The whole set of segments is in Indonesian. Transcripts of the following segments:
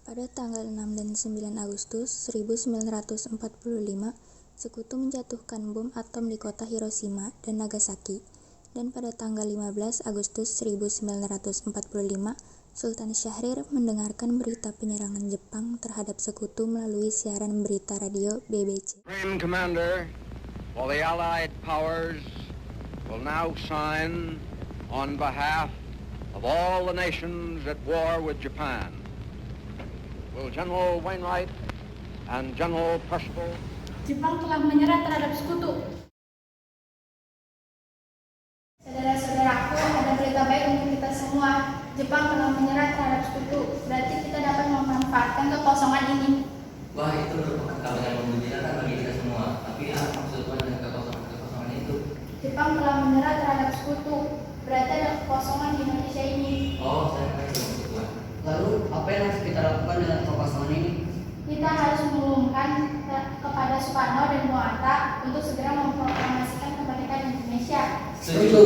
Pada tanggal 6 dan 9 Agustus 1945, Sekutu menjatuhkan bom atom di kota Hiroshima dan Nagasaki, dan pada tanggal 15 Agustus 1945, Sultan Syahrir mendengarkan berita penyerangan Jepang terhadap Sekutu melalui siaran berita radio BBC. Supreme Commander for the Allied Powers will now sign on behalf of all the nations at war with Japan. Will General Wainwright and General Percival. Jepang telah menyerah terhadap Sekutu. Saudara-saudaraku, ada berita baik untuk kita semua. Jepang telah menyerah terhadap Sekutu. Berarti kita dapat memanfaatkan kekosongan ini. Wah, itu merupakan kabar yang menggembirakan bagi kita semua. Tapi apa maksud Tuhan dengan kekosongan itu? Jepang telah menyerah terhadap Sekutu. Berarti ada kekosongan di Indonesia ini. Oh, saya mengerti maksud Tuhan. Lalu, apa yang harus kita lakukan dengan kekosongan ini? Kita harus mengumumkan kepada Soekarno dan Bung Hatta untuk segera memproklamasikan kemerdekaan Indonesia. Setuju.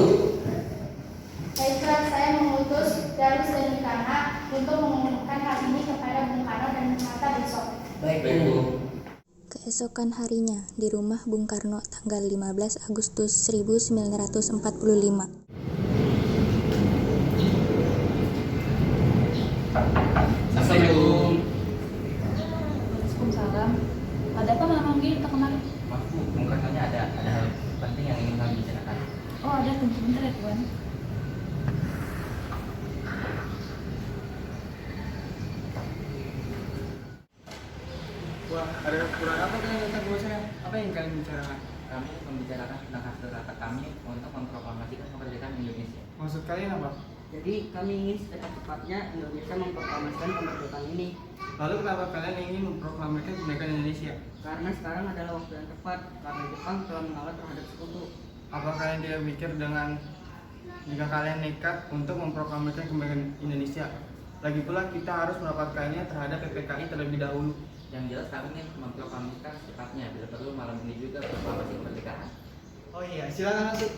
Baiklah, saya mengutus Darus dan Ikana untuk mengumumkan hal ini kepada Bung Karno dan Bung Hatta besok. Baik, Bu. Keesokan harinya, di rumah Bung Karno tanggal 15 Agustus 1945. Assalamualaikum. Waalaikumsalam. Ada apa Mang Ronggi kita kemarin? Maaf Bu, mungkin ada hal penting yang ingin kami bicarakan. Oh, ada, tunggu bentar ya Tuan. Wah, ada kurang apa kalian datang ke saya? Apa yang kalian bicarakan? Kami membicarakan tentang hak kami untuk memproklamasikan kemerdekaan Indonesia. Maksud kalian apa? Jadi, kami ingin secepat-cepatnya Indonesia memproklamasikan kemerdekaan ini. Lalu kenapa kalian ingin memproklamasikan kemerdekaan Indonesia? Karena sekarang adalah waktu yang tepat, karena Jepang telah mengalah terhadap Sekutu. Apa kalian tidak mikir dengan jika kalian nekat untuk memproklamasikan kemerdekaan Indonesia? Lagi pula kita harus mendapatkannya terhadap PPKI terlebih dahulu. Yang jelas kami ingin memproklamasikan secepatnya, bila perlu malam ini juga proklamasi kemerdekaan. Oh iya, silakan masuk.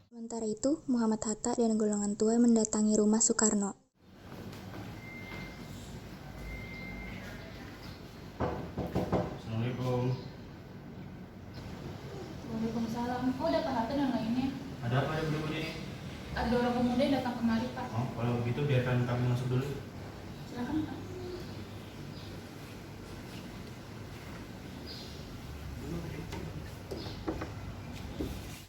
Sementara itu, Muhammad Hatta dan golongan tua mendatangi rumah Soekarno. Assalamualaikum. Waalaikumsalam. Oh, ada Pak Hatta dan lainnya. Ada apa ya budi-budi ini? Ada orang pemuda yang datang kemari Pak. Oh, kalau begitu biarkan kami masuk dulu. Silakan Pak.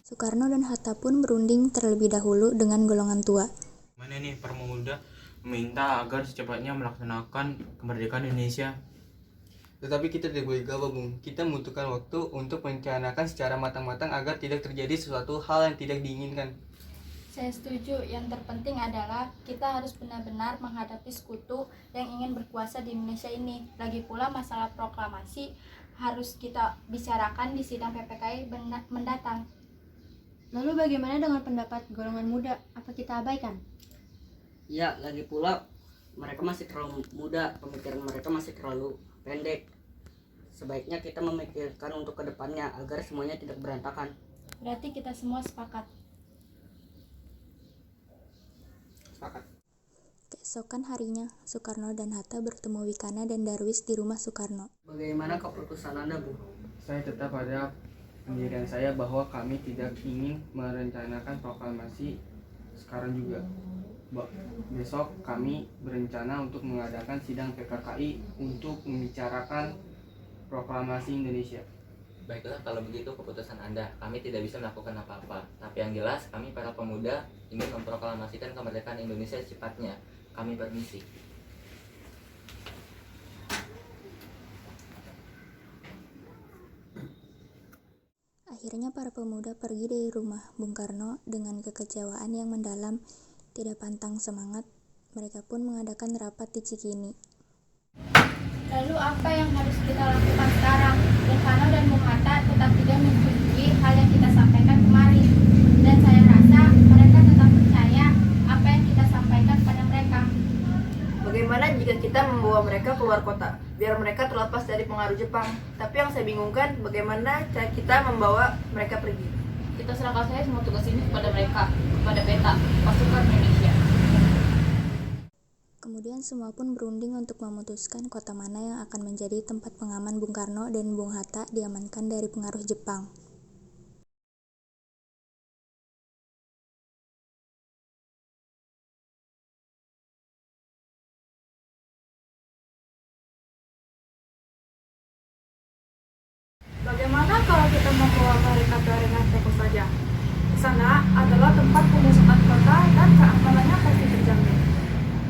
Soekarno dan Hatta pun berunding terlebih dahulu dengan golongan tua. Mana nih Permuda meminta agar secepatnya melaksanakan kemerdekaan Indonesia. Tetapi kita tidak boleh gabung, Bung. Kita membutuhkan waktu untuk merencanakan secara matang-matang agar tidak terjadi sesuatu hal yang tidak diinginkan. Saya setuju, yang terpenting adalah kita harus benar-benar menghadapi Sekutu yang ingin berkuasa di Indonesia ini. Lagi pula masalah proklamasi harus kita bicarakan di sidang PPKI mendatang. Lalu bagaimana dengan pendapat golongan muda? Apa kita abaikan? Ya, lagi pula mereka masih terlalu muda, pemikiran mereka masih terlalu pendek. Sebaiknya kita memikirkan untuk kedepannya agar semuanya tidak berantakan. Berarti kita semua sepakat. Sepakat. Keesokan harinya, Soekarno dan Hatta bertemu Wikana dan Darwis di rumah Soekarno. Bagaimana keputusan Anda, Bu? Saya tetap pada pendirian saya bahwa kami tidak ingin merencanakan proklamasi sekarang juga. Besok kami berencana untuk mengadakan sidang PKKI untuk membicarakan proklamasi Indonesia. Baiklah, kalau begitu keputusan Anda. Kami tidak bisa melakukan apa-apa. Tapi yang jelas, kami para pemuda ingin memproklamasikan kemerdekaan Indonesia secepatnya. Kami permisi. Akhirnya para pemuda pergi dari rumah Bung Karno dengan kekecewaan yang mendalam. Tidak pantang semangat, mereka pun mengadakan rapat di Cikini. Lalu apa yang harus kita lakukan sekarang? Bung Karno dan Bung Hatta tetap tidak menyetujui hal yang kita sampaikan kemarin. Dan saya rasa mereka tetap percaya apa yang kita sampaikan pada mereka. Bagaimana jika kita membawa mereka keluar kota? biar mereka terlepas dari pengaruh Jepang. Tapi yang saya bingungkan bagaimana cara kita membawa mereka pergi. Kita serahkan saja semua tugas ini kepada mereka, kepada PETA, pasukan Indonesia. Kemudian semua pun berunding untuk memutuskan kota mana yang akan menjadi tempat pengaman Bung Karno dan Bung Hatta diamankan dari pengaruh Jepang. Bagaimana kalau kita membawa mereka ke Rengas Dengklok saja? Di sana adalah tempat pemusatan kota dan keamanannya pasti terjamin.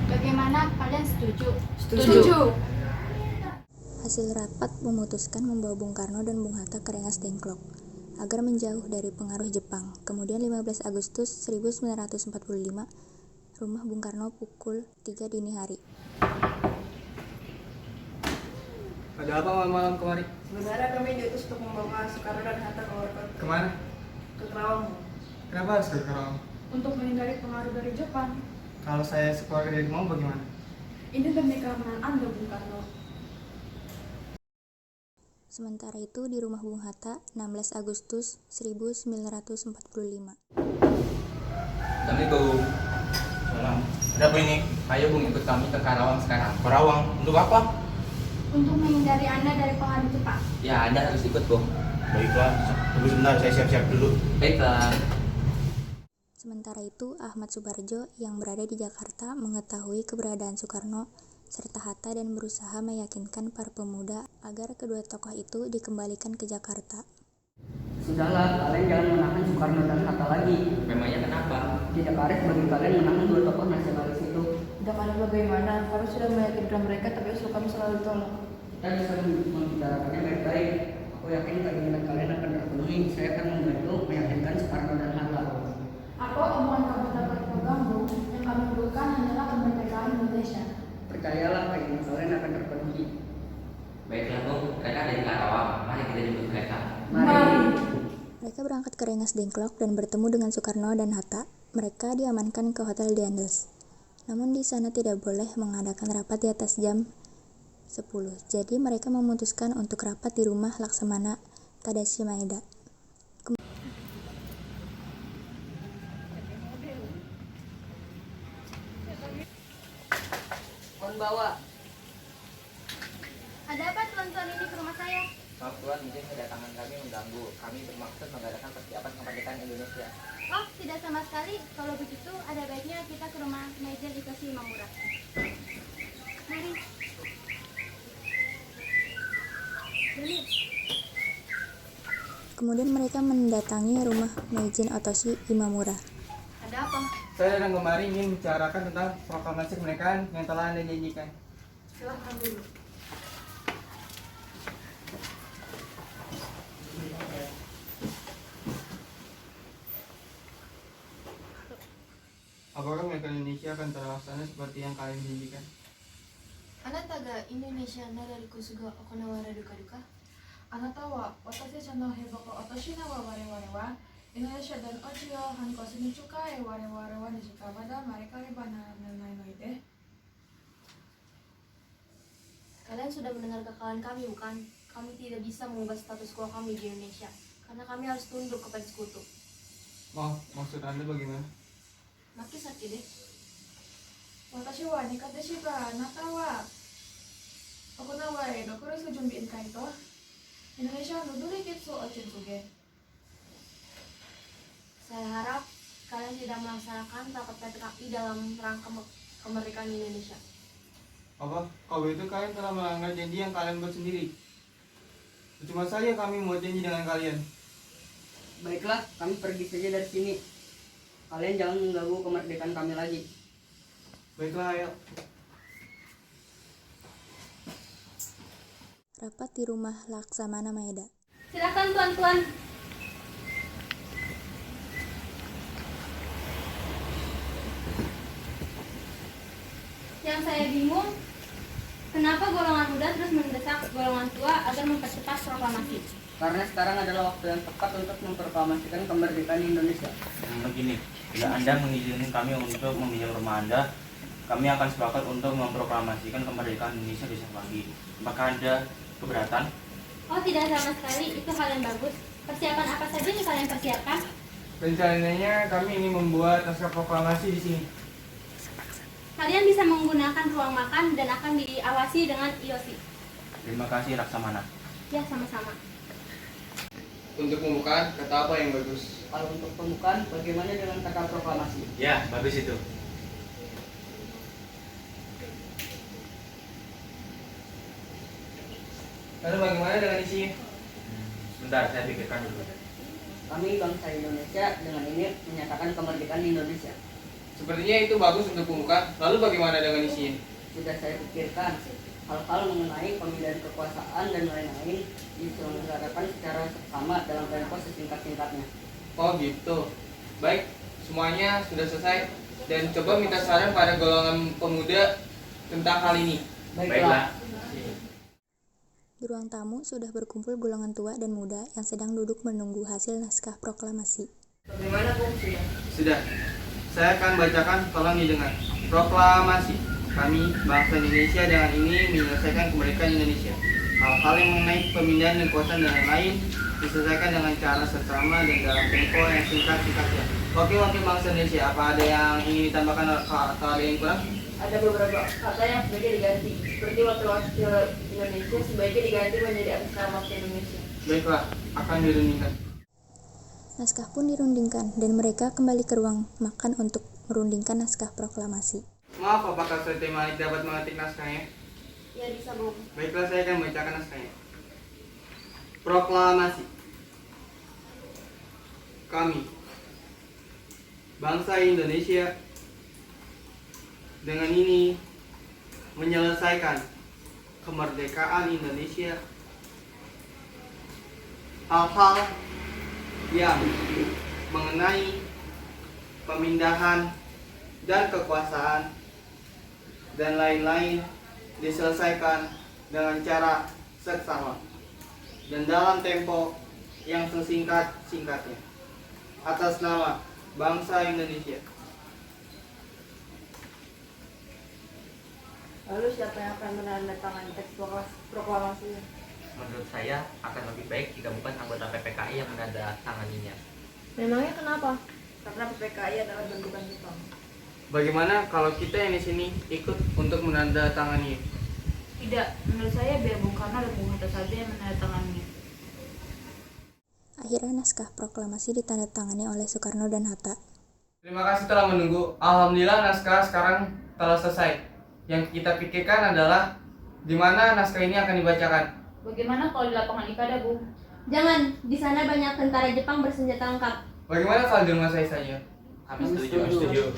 Bagaimana, kalian setuju? Setuju. Hasil rapat memutuskan membawa Bung Karno dan Bung Hatta ke Rengas Dengklok agar menjauh dari pengaruh Jepang. Kemudian 15 Agustus 1945, rumah Bung Karno pukul 3 dini hari. Ada apa malam-malam kemari? Sebenarnya kami diutus untuk membawa Soekarno dan Hatta ke luar kota. Kemana? Ke Kerawang. Kenapa harus ke Karawang? Untuk menghindari pengaruh dari Jepang. Kalau saya sekeluarga dari mau bagaimana? Ini demi keamanan Anda, Bung Karno. Sementara itu di rumah Bung Hatta 16 Agustus 1945. Assalamualaikum. Salam. Ada apa ini? Ayo Bung, ikut kami ke Karawang sekarang. Karawang. Untuk apa? Untuk menghindari Anda dari pengaruh Jepang. Ya, Anda harus ikut, Bung. Baiklah. Tunggu sebentar, saya siap-siap dulu. Baiklah. Sementara itu Ahmad Subarjo yang berada di Jakarta mengetahui keberadaan Soekarno serta Hatta dan berusaha meyakinkan para pemuda agar kedua tokoh itu dikembalikan ke Jakarta. Sudahlah, kalian jangan menahan Soekarno dan Hatta lagi. Memangnya kenapa? Tidak arif bagi kalian menahan dua tokoh nasionalis itu. Tidak ada bagaimana, kami sudah meyakinkan mereka tapi usul kami selalu ditolak. Kita bisa membicarakannya baik-baik. Aku yakin keinginan kalian akan terpenuhi. Saya akan membantu meyakinkan Soekarno dan Hatta. Apa omongan kamu dapat mengganggu? Yang kami butuhkan hanyalah kemerdekaan Indonesia. Percayalah, keinginan kalian akan terpenuhi. Baiklah, Bung. Mereka ada di Karawang. Mari kita jemput mereka. Mari. Mereka berangkat ke Rengas Dengklok dan bertemu dengan Soekarno dan Hatta. Mereka diamankan ke Hotel Diandels. Namun di sana tidak boleh mengadakan rapat di atas jam 10. Jadi mereka memutuskan untuk rapat di rumah Laksamana Tadashi Maeda. Bawa. Ada apa tuan-tuan ini ke rumah saya? Maaf Tuan, mungkin kedatangan kami mengganggu. Kami bermaksud mengadakan persiapan kemerdekaan Indonesia. Oh, tidak sama sekali. Kalau begitu, ada baiknya kita ke rumah Maijen Itoshi Imamura. Mari. Beli. Kemudian mereka mendatangi rumah Maijen Otoshi Imamura. Ada apa? Saya datang kemari ingin membicarakan tentang proklamasi kemerdekaan yang telah Anda janjikan. Silahkan dulu. Apakah kemerdekaan Indonesia akan terlaksana seperti yang kalian janjikan? Anata ga Indonesia narariku suga okonawara duka-duka. Anata wa watashi no heboko otoshi na wa ware-ware wa Indonesia dan Ochio hankosu ni chukai ware-ware wa nijuka wada mereka rebana nanai no ide. Kalian sudah mendengar kekalahan kami, bukan? Kami tidak bisa mengubah status quo kami di Indonesia, karena kami harus tunduk kepada sekutu. Maksud Anda bagaimana? Maki sakit deh. Watashi wa nikate shiba anata wa okonaware dokurusu junbi inkai to Indonesia no dorikitsu ochinsuge. Saya harap kalian tidak melaksanakan rapat PTKI dalam rangka kemerdekaan Indonesia. Apa? Kalau itu kalian telah melanggar janji yang kalian buat sendiri. Cuma saja kami membuat janji dengan kalian. Baiklah, kami pergi saja dari sini. Kalian jangan mengganggu kemerdekaan kami lagi. Baiklah, ayo. Rapat di rumah Laksamana Maeda. Silakan tuan-tuan. Yang saya bingung, kenapa golongan muda terus mendesak golongan tua agar mempercepat proklamasi? Karena sekarang adalah waktu yang tepat untuk memproklamasikan kemerdekaan Indonesia. Begini, bila Anda mengizinkan kami untuk meminjam rumah Anda, kami akan sepakat untuk memproklamasikan kemerdekaan Indonesia besok pagi. Apakah ada keberatan? Oh, tidak sama sekali. Itu hal yang bagus. Persiapan apa saja yang kalian persiapkan? Rencananya kami ingin membuat naskah proklamasi di sini. Kalian bisa menggunakan ruang makan dan akan diawasi dengan IOC. Terima kasih Laksamana. Ya, sama-sama. Untuk pembukaan, kata apa yang bagus? Kalau untuk pembukaan, bagaimana dengan kata proklamasi? Ya, bagus itu. Lalu bagaimana dengan isi? Sebentar, saya pikirkan dulu. Kami bangsa Indonesia dengan ini menyatakan kemerdekaan Indonesia. Sepertinya itu bagus untuk pembukaan. Lalu bagaimana dengan isinya? Sudah saya pikirkan, hal-hal mengenai pemilihan kekuasaan dan lain-lain diselenggarakan secara sama dalam tempo sesingkat-singkatnya. Oh gitu. Baik, semuanya sudah selesai. Dan coba minta saran pada golongan pemuda tentang hal ini. Baiklah. Di ruang tamu sudah berkumpul golongan tua dan muda yang sedang duduk menunggu hasil naskah proklamasi. Bagaimana fungsinya? Sudah. Saya akan bacakan, tolong didengar. Proklamasi. Kami, bangsa Indonesia, dengan ini menyelesaikan kemerdekaan Indonesia. Hal-hal yang mengenai pemindahan kekuasaan dan lain-lain diselesaikan dengan cara seksama dan dalam tempo yang singkat-singkatnya. Wakil-wakil bangsa Indonesia, apa ada yang ingin ditambahkan atau ada yang kurang? Ada beberapa kata yang sebaiknya diganti, seperti wakil-wakil Indonesia sebaiknya diganti menjadi atas nama wakil Indonesia. Baiklah, akan dirundingkan. Naskah pun dirundingkan dan mereka kembali ke ruang makan untuk merundingkan naskah proklamasi. Maaf, apakah Saudara Malik dapat mengetik naskahnya? Ya bisa, Bu. Baiklah, saya akan membacakan naskahnya. Proklamasi. Kami, bangsa Indonesia, dengan ini menyelesaikan kemerdekaan Indonesia. Hal-hal yang mengenai pemindahan dan kekuasaan dan lain-lain diselesaikan dengan cara seksama dan dalam tempo yang sesingkat-singkatnya atas nama bangsa Indonesia. Lalu siapa yang akan menandatangani teks proklamasi? Menurut saya akan lebih baik jika bukan anggota PPKI yang menandatanganinya. Memangnya kenapa? Karena PPKI adalah bentukan Jepang. Bagaimana kalau kita yang di sini ikut untuk menandatangani? Tidak, menurut saya biar Bung Karno dan Bung Hatta saja yang menandatangani. Akhirnya naskah proklamasi ditandatangani oleh Soekarno dan Hatta. Terima kasih telah menunggu. Alhamdulillah naskah sekarang telah selesai. Yang kita pikirkan adalah di mana naskah ini akan dibacakan. Bagaimana kalau di lapangan Ikada, Bu? Jangan, di sana banyak tentara Jepang bersenjata lengkap. Bagaimana kalau di rumah saya saja? Kami setuju.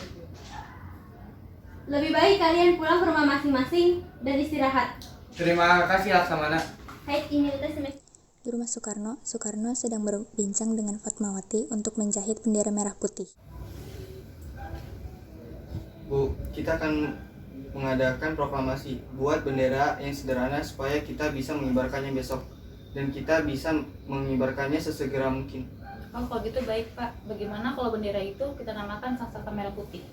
Lebih baik kalian pulang ke rumah masing-masing dan istirahat. Terima kasih Laksamana. Hai, ini udah semester. Di rumah Soekarno, Soekarno sedang berbincang dengan Fatmawati untuk menjahit bendera merah putih. Bu, kita akan mengadakan proklamasi. Buat bendera yang sederhana supaya kita bisa mengibarkannya besok. Dan kita bisa mengibarkannya sesegera mungkin. Oh, kalau gitu baik, Pak. Bagaimana kalau bendera itu kita namakan Sangsaka Merah Putih?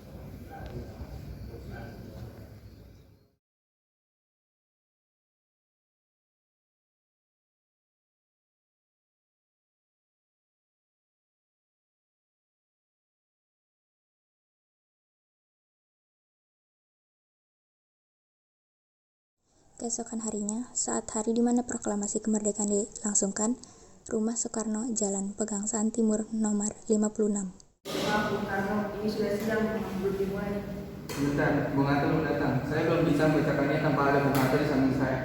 Keesokan harinya, saat hari di mana proklamasi kemerdekaan dilangsungkan, rumah Soekarno, Jalan Pegangsaan Timur nomor 56. Maaf, Bung Karno, ini sudah siang, belum dimulai. Sebentar, Bung Hatta belum datang. Saya belum bisa membacakannya tanpa ada Bung Hatta di samping saya.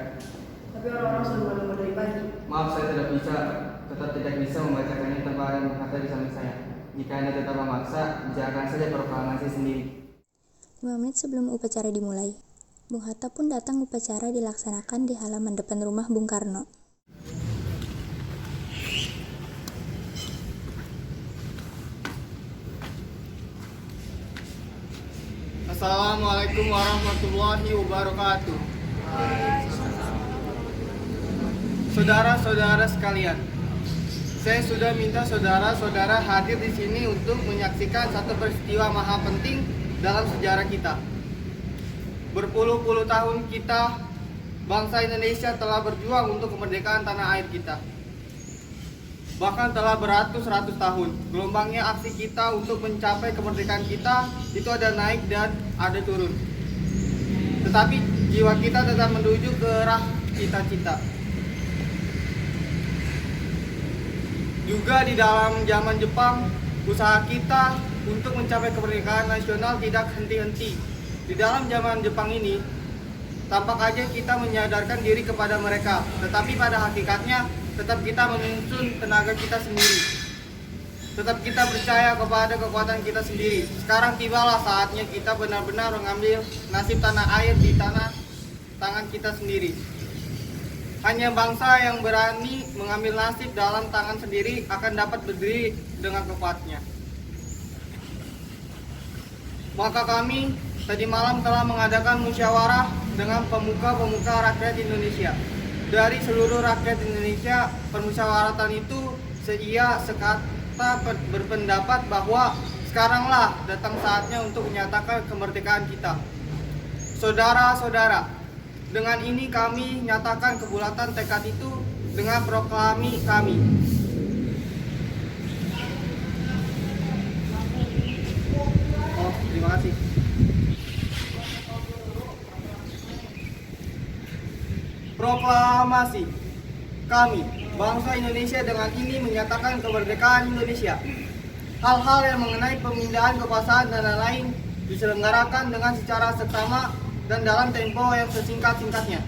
Tapi orang-orang sudah menunggu dari pagi. Maaf, saya tetap tidak bisa membacakannya tanpa ada Bung Hatta di samping saya. Jika Anda tetap memaksa, bicarakan saja proklamasi sendiri. 5 menit sebelum upacara dimulai, Bung Hatta pun datang. Upacara dilaksanakan di halaman depan rumah Bung Karno. Assalamualaikum warahmatullahi wabarakatuh. Saudara-saudara sekalian, saya sudah minta saudara-saudara hadir di sini untuk menyaksikan satu peristiwa maha penting dalam sejarah kita. Berpuluh-puluh tahun kita, bangsa Indonesia telah berjuang untuk kemerdekaan tanah air kita. Bahkan telah beratus-ratus tahun, gelombangnya aksi kita untuk mencapai kemerdekaan kita itu ada naik dan ada turun. Tetapi jiwa kita tetap menuju ke arah cita-cita. Juga di dalam zaman Jepang, usaha kita untuk mencapai kemerdekaan nasional tidak henti-henti. Di dalam zaman Jepang ini, tampak aja kita menyadarkan diri kepada mereka, tetapi pada hakikatnya tetap kita menyusun tenaga kita sendiri. Tetap kita percaya kepada kekuatan kita sendiri. Sekarang tibalah saatnya kita benar-benar mengambil nasib tanah air di tangan kita sendiri. Hanya bangsa yang berani mengambil nasib dalam tangan sendiri akan dapat berdiri dengan kuatnya. Maka kami tadi malam telah mengadakan musyawarah dengan pemuka-pemuka rakyat Indonesia. Dari seluruh rakyat Indonesia, permusyawaratan itu sekata berpendapat bahwa sekaranglah datang saatnya untuk menyatakan kemerdekaan kita. Saudara-saudara, dengan ini kami nyatakan kebulatan tekad itu dengan proklami kami. Terima kasih. Proklamasi. Kami, bangsa Indonesia dengan ini menyatakan kemerdekaan Indonesia. Hal-hal yang mengenai pemindahan kekuasaan dan lain-lain diselenggarakan dengan secara seksama dan dalam tempo yang sesingkat-singkatnya.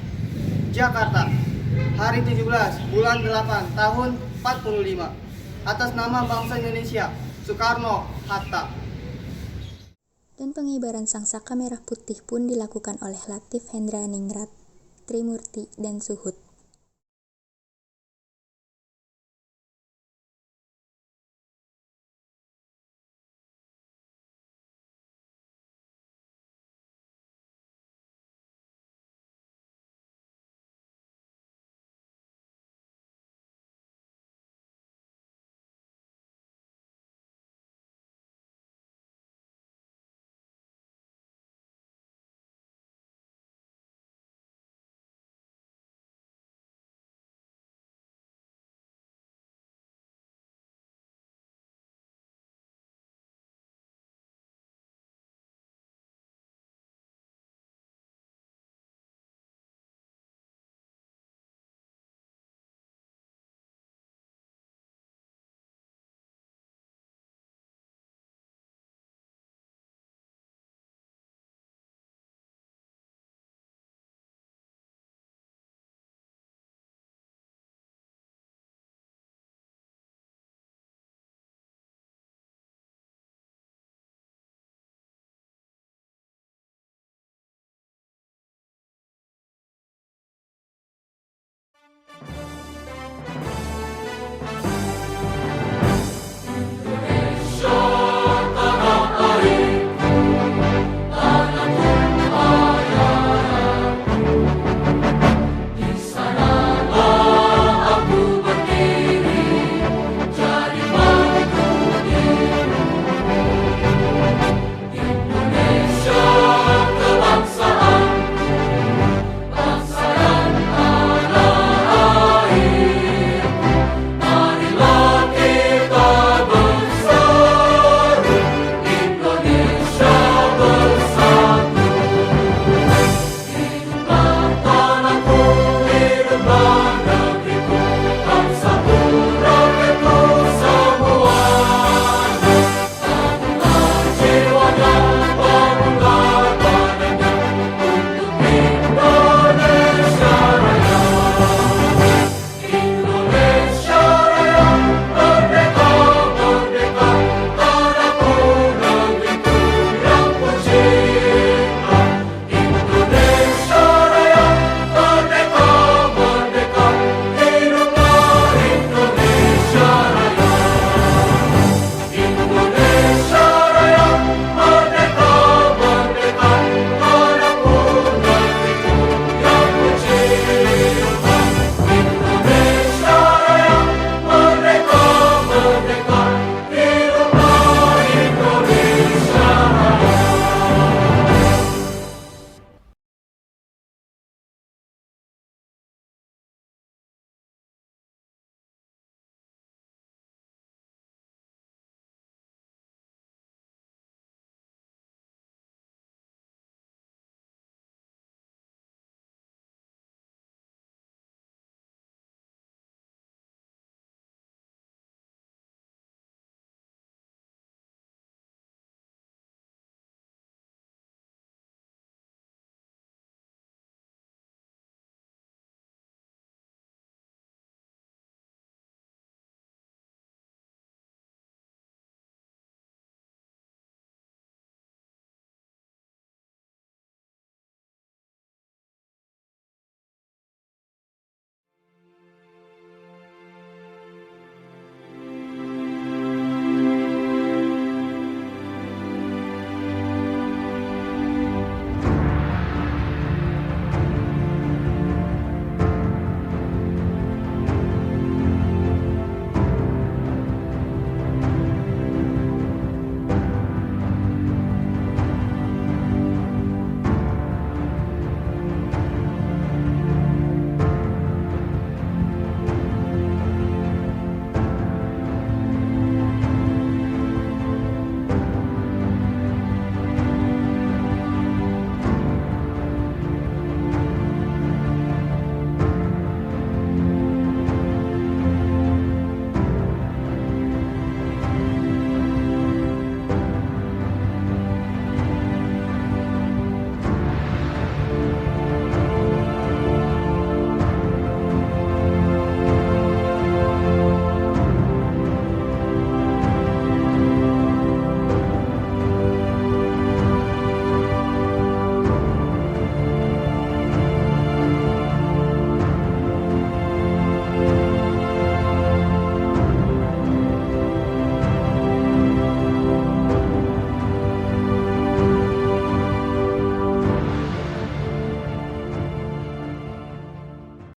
Jakarta, hari 17 bulan 8 tahun 45. Atas nama bangsa Indonesia, Soekarno, Hatta. Dan pengibaran sangsaka merah putih pun dilakukan oleh Latif Hendra Ningrat, Trimurti, dan Suhud.